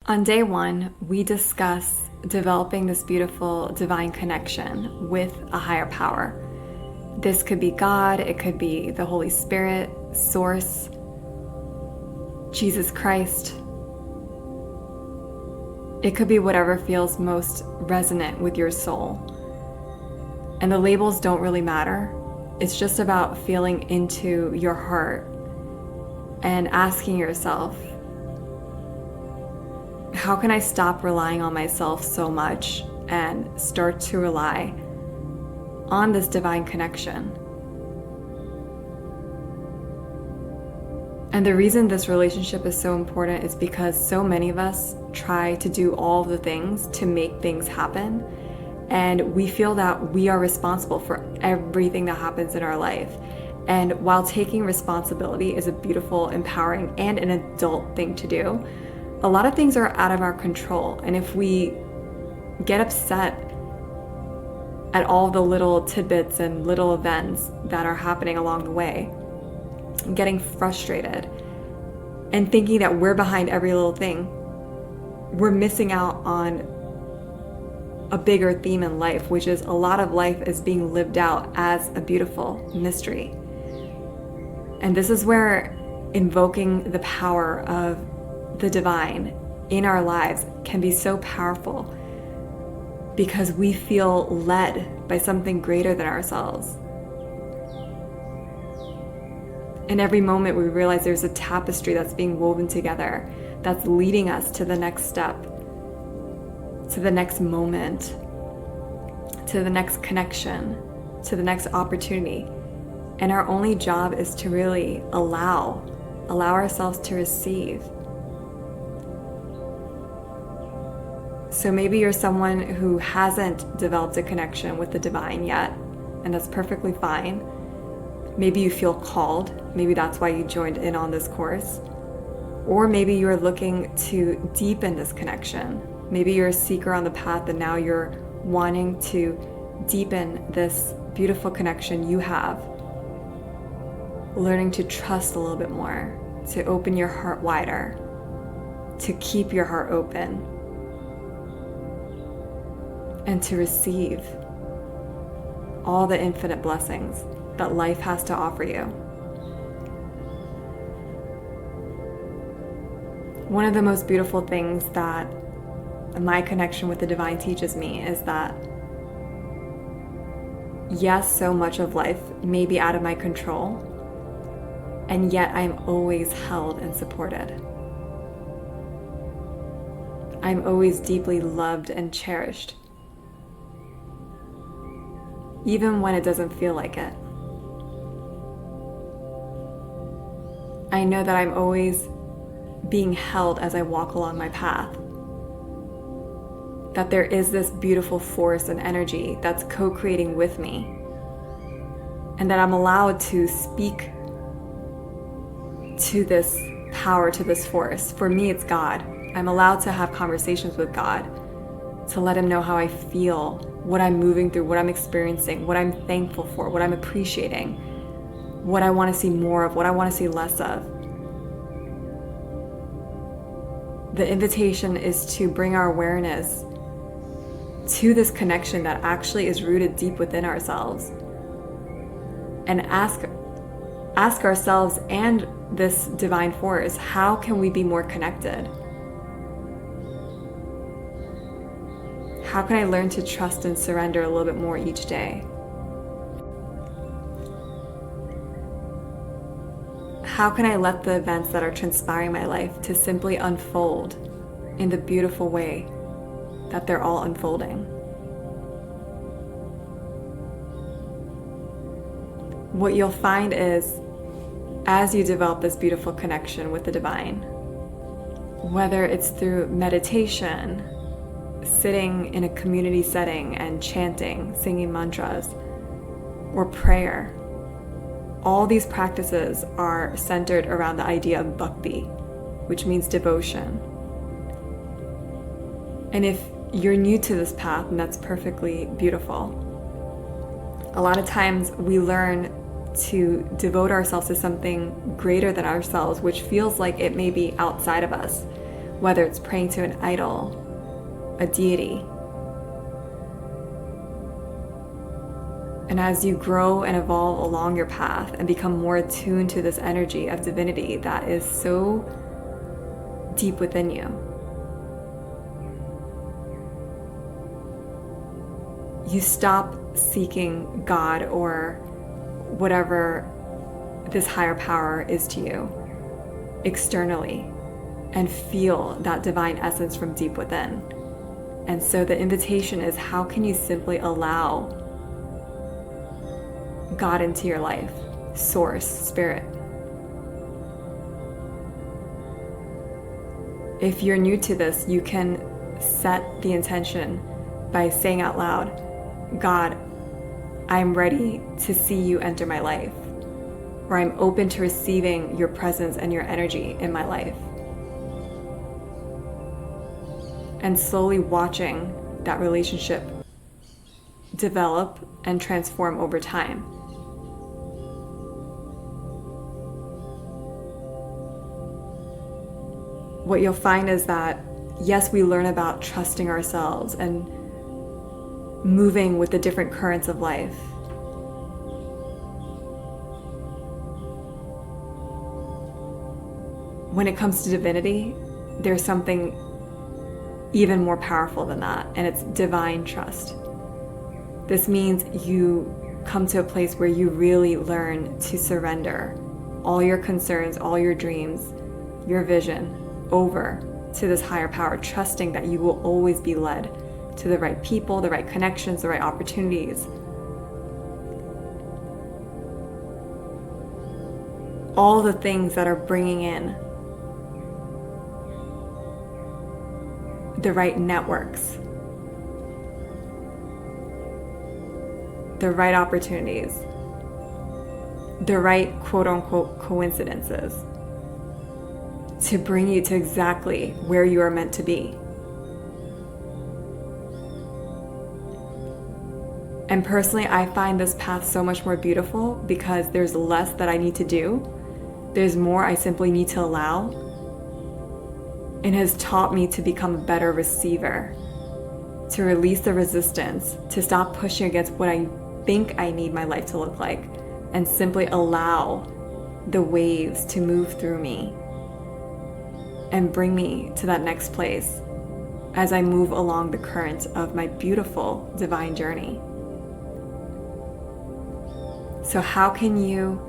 On day one, we discuss developing this beautiful divine connection with a higher power. This could be God, it could be the Holy Spirit, Source, Jesus Christ. It could be whatever feels most resonant with your soul. And the labels don't really matter. It's just about feeling into your heart and asking yourself, how can I stop relying on myself so much and start to rely on this divine connection? And the reason this relationship is so important is because so many of us try to do all the things to make things happen. And we feel that we are responsible for everything that happens in our life. And while taking responsibility is a beautiful, empowering, and an adult thing to do, a lot of things are out of our control. And if we get upset at all the little tidbits and little events that are happening along the way, getting frustrated and thinking that we're behind every little thing, we're missing out on a bigger theme in life, which is a lot of life is being lived out as a beautiful mystery. And this is where invoking the power of the divine in our lives can be so powerful, because we feel led by something greater than ourselves. In every moment, we realize there's a tapestry that's being woven together that's leading us to the next step, to the next moment, to the next connection, to the next opportunity. And our only job is to really allow ourselves to receive. So maybe you're someone who hasn't developed a connection with the divine yet, and that's perfectly fine. Maybe you feel called. Maybe that's why you joined in on this course. Or maybe you're looking to deepen this connection. Maybe you're a seeker on the path and now you're wanting to deepen this beautiful connection you have. Learning to trust a little bit more, to open your heart wider, to keep your heart open, and to receive all the infinite blessings that life has to offer you. One of the most beautiful things that my connection with the divine teaches me is that, yes, so much of life may be out of my control, and yet I'm always held and supported. I'm always deeply loved and cherished, even when it doesn't feel like it. I know that I'm always being held as I walk along my path. That there is this beautiful force and energy that's co-creating with me. And that I'm allowed to speak to this power, to this force. For me, it's God. I'm allowed to have conversations with God, to let Him know how I feel, what I'm moving through, what I'm experiencing, what I'm thankful for, what I'm appreciating, what I want to see more of, what I want to see less of. The invitation is to bring our awareness to this connection that actually is rooted deep within ourselves, and ask ourselves and this divine force, how can we be more connected? How can I learn to trust and surrender a little bit more each day? How can I let the events that are transpiring in my life to simply unfold in the beautiful way that they're all unfolding? What you'll find is, as you develop this beautiful connection with the divine, whether it's through meditation, sitting in a community setting and chanting, singing mantras, or prayer, all these practices are centered around the idea of bhakti, which means devotion. And if you're new to this path, and that's perfectly beautiful, a lot of times we learn to devote ourselves to something greater than ourselves, which feels like it may be outside of us, whether it's praying to an idol, a deity. And as you grow and evolve along your path and become more attuned to this energy of divinity that is so deep within you, you stop seeking God or whatever this higher power is to you externally, and feel that divine essence from deep within. And so the invitation is, how can you simply allow God into your life, source, spirit? If you're new to this, you can set the intention by saying out loud, God, I'm ready to see you enter my life, or I'm open to receiving your presence and your energy in my life. And slowly watching that relationship develop and transform over time. What you'll find is that, yes, we learn about trusting ourselves and moving with the different currents of life. When it comes to divinity, there's something even more powerful than that, and it's divine trust. This means you come to a place where you really learn to surrender all your concerns, all your dreams, your vision over to this higher power, trusting that you will always be led to the right people, the right connections, the right opportunities. All the things that are bringing in the right networks, the right opportunities, the right quote-unquote coincidences to bring you to exactly where you are meant to be. And personally, I find this path so much more beautiful because there's less that I need to do. There's more I simply need to allow, and has taught me to become a better receiver, to release the resistance, to stop pushing against what I think I need my life to look like, and simply allow the waves to move through me and bring me to that next place as I move along the current of my beautiful divine journey. So how can you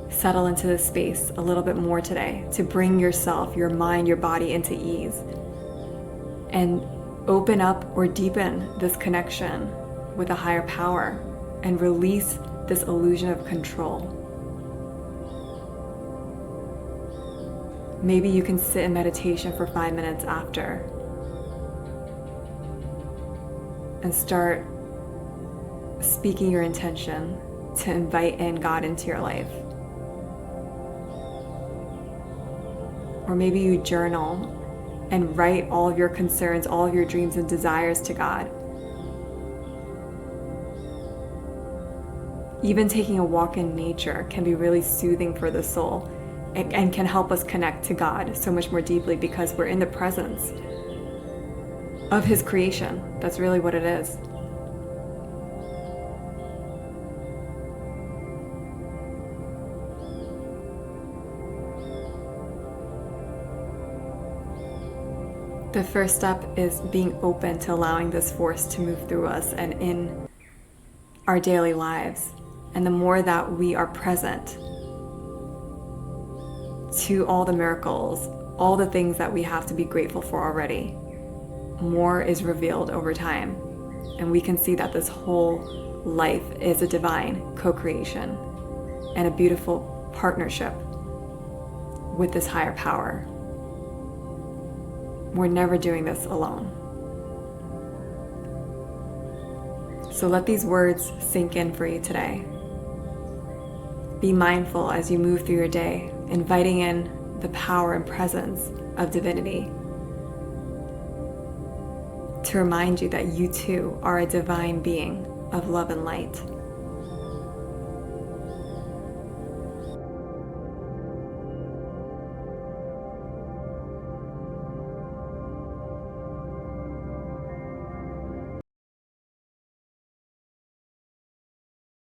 settle into this space a little bit more today to bring yourself, your mind, your body into ease and open up or deepen this connection with a higher power and release this illusion of control? Maybe you can sit in meditation for 5 minutes after and start speaking your intention to invite in God into your life. Or maybe you journal and write all of your concerns, all of your dreams and desires to God. Even taking a walk in nature can be really soothing for the soul and can help us connect to God so much more deeply because we're in the presence of His creation. That's really what it is. The first step is being open to allowing this force to move through us and in our daily lives. And the more that we are present to all the miracles, all the things that we have to be grateful for already, more is revealed over time. And we can see that this whole life is a divine co-creation and a beautiful partnership with this higher power. We're never doing this alone. So let these words sink in for you today. Be mindful as you move through your day, inviting in the power and presence of divinity to remind you that you too are a divine being of love and light.